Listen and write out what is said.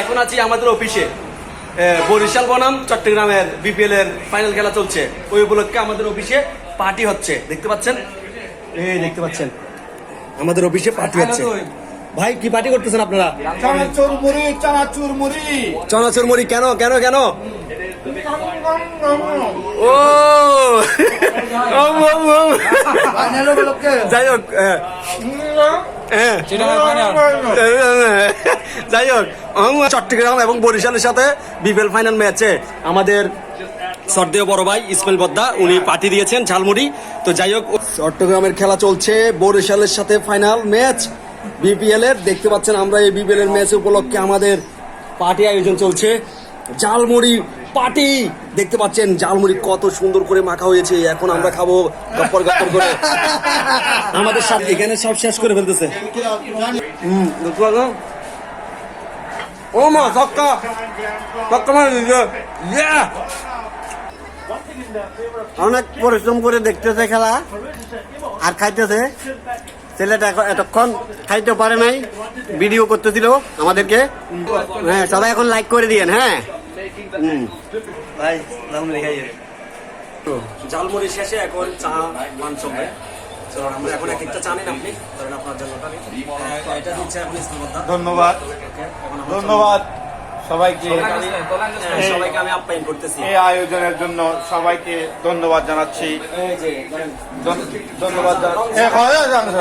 এখন আছি আমাদের অফিসে। বরিশাল বনাম চট্টগ্রামের বিপিএল এর ফাইনাল খেলা চলছে, ওই উপলক্ষে আমাদের অফিসে পার্টি হচ্ছে। দেখতে পাচ্ছেন, দেখতে পাচ্ছেন আমাদের অফিসে পার্টি হচ্ছে। ভাই কি পার্টি করতেছেন আপনারা? চানাচুর মুড়ি, চানাচুর মুড়ি। চানাচুর মুড়ি কেন কেন কেন? ও যাই হোক, যাই হোক, চট্টগ্রাম এবং বরিশালের সাথে বিপিএল ফাইনাল ম্যাচে আমাদের সর্দেয় বড় ভাই ইসমাইল বদ্দা উনি পার্টি দিয়েছেন ঝালমুড়ি। তো যাই হোক, চট্টগ্রামের খেলা চলছে, বরিশালের সাথে ফাইনাল ম্যাচ বিপিএল এর। দেখতে পাচ্ছেন আমরা এই বিপিএল এর ম্যাচ উপলক্ষে আমাদের পার্টি আয়োজন চলছে, ঝালমুড়ি পার্টি। দেখতে পাচ্ছেন ঝালমুড়ি কত সুন্দর করে মাখা হয়েছে, এখন আমরা খাবো গপ্পর গপ্পর করে। আমাদের সাথে এখানে সব শেষ করে ফেলতেছে। ও মা ছক্কা, ছক্কা মারে দিছে। অনেক পরিশ্রম করে দেখতেছে খেলা আর খাইতেছে। ছেলেটা এতক্ষণ খাইতে পারে নাই, ভিডিও করতেছিল আমাদেরকে। হ্যাঁ, সবাই এখন লাইক করে দিয়েন। হ্যাঁ ভাই ঝালমুড়ি খাইয়ে। ঝালমুড়ি শেষে এখন চা মান চলবে। আমরা এখন এক একটা চা নিন আপনি, ধরেন আপনার জন্য এটা দিচ্ছে আপনি ইসমাইল বদ্দা। ধন্যবাদ, ধন্যবাদ সবাইকে। সবাইকে আমি আপ্যায়ন করতেছি এই আয়োজনের জন্য সবাইকে ধন্যবাদ জানাচ্ছি। ধন্যবাদ জানাচ্ছি।